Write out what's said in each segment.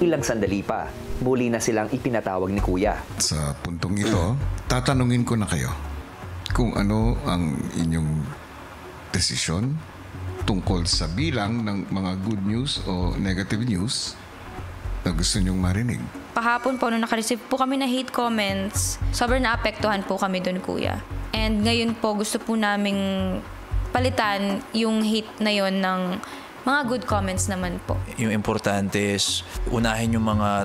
Ilang sandali pa, muli na silang ipinatawag ni Kuya. Sa puntong ito, tatanungin ko na kayo kung ano ang inyong desisyon tungkol sa bilang ng mga good news o negative news na gusto nyong marinig. Kahapon po, nung nakareceive po kami na hate comments, sobrang naapektuhan po kami dun, Kuya. And ngayon po, gusto po naming palitan yung hate na yon ng mga good comments naman po. Yung importante is unahin yung mga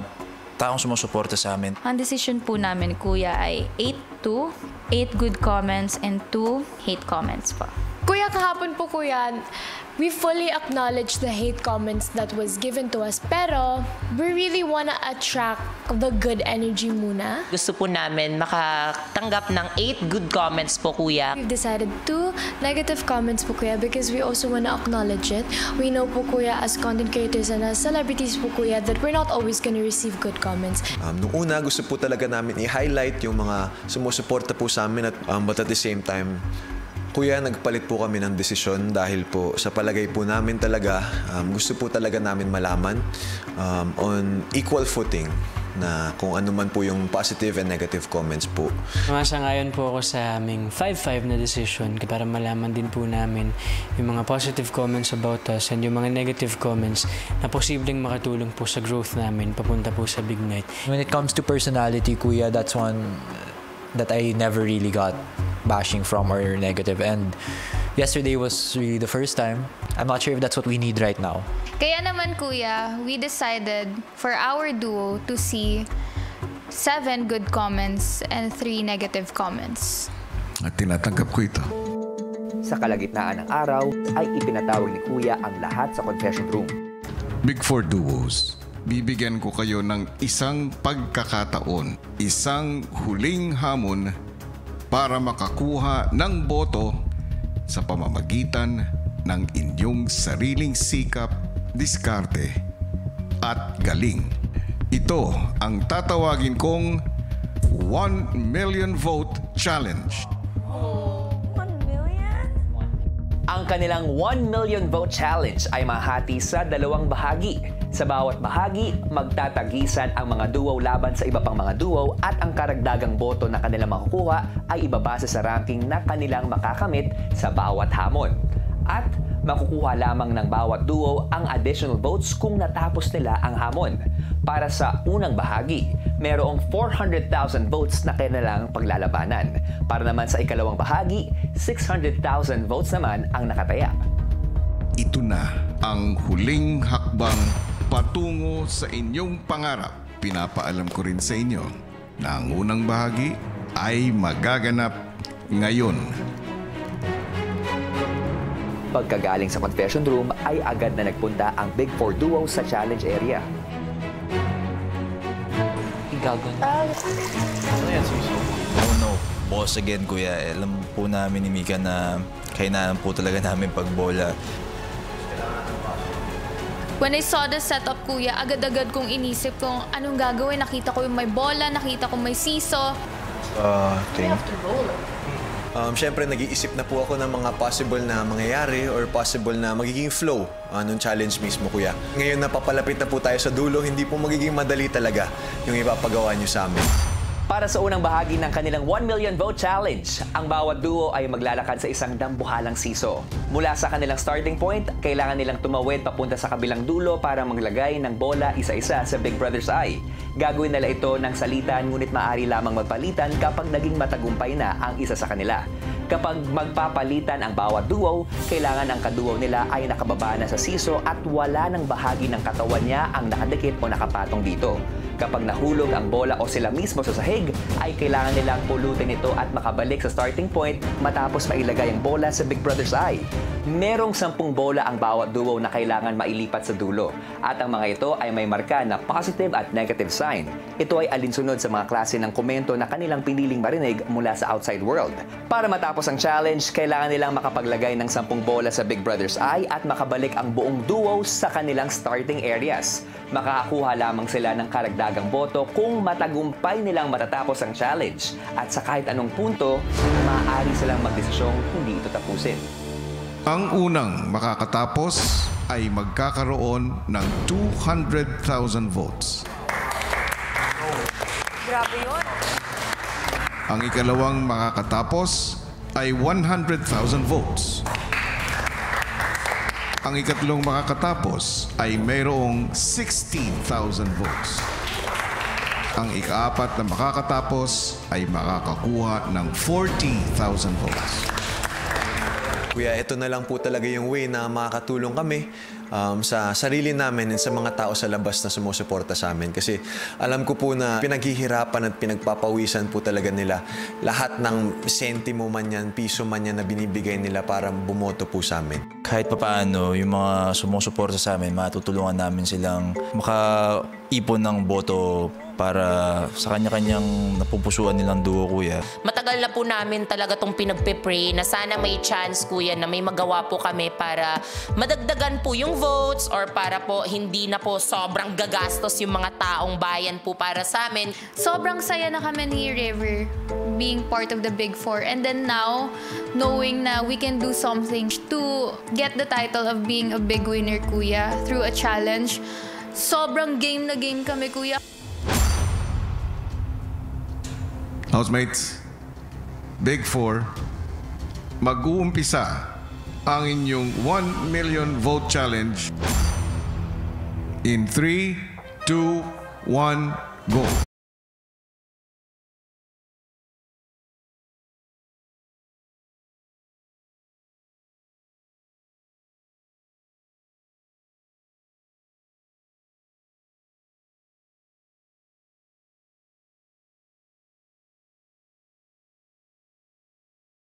taong sumusuporta sa amin. Ang decision po namin, Kuya, ay 8-2, 8 good comments and 2 hate comments po. Kuya, kahapon po, Kuya, we fully acknowledge the hate comments that was given to us, pero we really wanna attract the good energy muna. Gusto po namin makatanggap ng 8 good comments po, Kuya. We've decided 2 negative comments po, Kuya, because we also wanna acknowledge it. We know po, Kuya, as content creators and as celebrities po, Kuya, that we're not always gonna receive good comments. Nung una, gusto po talaga namin i-highlight yung mga sumusuporta po sa amin, but at the same time, Kuya, nagpalit po kami ng desisyon dahil po sa palagay po namin talaga, gusto po talaga namin malaman on equal footing na kung ano man po yung positive and negative comments po. Sumasang-ayon po ako sa aming 5-5 na decision para malaman din po namin yung mga positive comments about us and yung mga negative comments na posibleng makatulong po sa growth namin papunta po sa Big Night. When it comes to personality, Kuya, that's one that I never really got bashing from or negative. And yesterday was really the first time. I'm not sure if that's what we need right now. Kaya naman, Kuya, we decided for our duo to see 7 good comments and 3 negative comments. At tinatanggap ko ito. Sa kalagitnaan ng araw, ay ipinatawag ni Kuya ang lahat sa confession room. Big Four Duos, bibigyan ko kayo ng isang pagkakataon, isang huling hamon para makakuha ng boto sa pamamagitan ng inyong sariling sikap, diskarte at galing. Ito ang tatawagin kong 1 Million Vote Challenge. Ang kanilang 1 Million Vote Challenge ay mahati sa 2 bahagi. Sa bawat bahagi, magtatagisan ang mga duo laban sa iba pang mga duo at ang karagdagang boto na kanilang makukuha ay ibabase sa ranking na kanilang makakamit sa bawat hamon. At makukuha lamang ng bawat duo ang additional votes kung natapos nila ang hamon. Para sa unang bahagi, mayroong 400,000 votes na kanilang paglalabanan. Para naman sa ikalawang bahagi, 600,000 votes naman ang nakataya. Ito na ang huling hakbang patungo sa inyong pangarap. Pinapaalam ko rin sa inyo na ang unang bahagi ay magaganap ngayon. Pagkagaling sa confession room ay agad na nagpunta ang Big Four Duo sa challenge area. Oh no, boss again, Kuya. Alam po namin ni Mika na kailangan po talaga namin pagbola. When I saw the setup, Kuya, agad-agad kong inisip kung anong gagawin. Nakita ko yung may bola, nakita ko may siso. Siyempre, nag-iisip na po ako ng mga possible na mangyayari or possible na magiging flow nung challenge mismo, Kuya. Ngayon, napapalapit na po tayo sa dulo, hindi po magiging madali talaga yung ipapagawa niyo sa amin. Para sa unang bahagi ng kanilang 1 Million Vote Challenge, ang bawat duo ay maglalakad sa isang dambuhalang siso. Mula sa kanilang starting point, kailangan nilang tumawid papunta sa kabilang dulo para maglagay ng bola isa-isa sa Big Brother's eye. Gagawin nila ito ng salitan, ngunit maaari lamang magpalitan kapag naging matagumpay na ang isa sa kanila. Kapag magpapalitan ang bawat duo, kailangan ang kaduo nila ay nakababa na sa siso at wala ng bahagi ng katawan niya ang nakadikit o nakapatong dito. Kapag nahulog ang bola o sila mismo sa sahig, ay kailangan nilang pulutin ito at makabalik sa starting point matapos mailagay ang bola sa Big Brother's eye. Merong 10 bola ang bawat duo na kailangan mailipat sa dulo. At ang mga ito ay may marka na positive at negative sign. Ito ay alinsunod sa mga klase ng komento na kanilang piniling marinig mula sa outside world. Para matapos ang challenge, kailangan nilang makapaglagay ng 10 bola sa Big Brother's eye at makabalik ang buong duo sa kanilang starting areas. Makakakuha lamang sila ng karagdagang boto kung matagumpay nilang matatapos ang challenge. At sa kahit anong punto, maaari silang magdesisyong hindi ito tapusin. Ang unang makakatapos ay magkakaroon ng 200,000 votes. Grabe yun. Ang ikalawang makakatapos ay 100,000 votes. Ang ikatlong makakatapos ay mayroong 16,000 votes. Ang ikaapat na makakatapos ay makakakuha ng 40,000 votes. Kuya, ito na lang po talaga yung way na makakatulong kami sa sarili namin at sa mga tao sa labas na sumusuporta sa amin. Kasi alam ko po na pinaghihirapan at pinagpapawisan po talaga nila lahat ng sentimo man yan, piso man yan na binibigay nila para bumoto po sa amin. Kahit papaano, yung mga sumusuporta sa amin, matutulungan namin silang makaipon ng boto para sa kanya-kanyang napupusuan nilang duo, kuya. Matagal na po namin talaga itong pinagpe-pray na sana may chance, kuya, na may magawa po kami para madagdagan po yung votes or para po hindi na po sobrang gagastos yung mga taong bayan po para sa amin. Sobrang saya na kami ni River being part of the Big Four. And then now, knowing na we can do something to get the title of being a big winner, kuya, through a challenge. Sobrang game na game kami, kuya. Housemates, Big Four, mag-uumpisa ang inyong 1 million vote challenge in 3, 2, 1, go!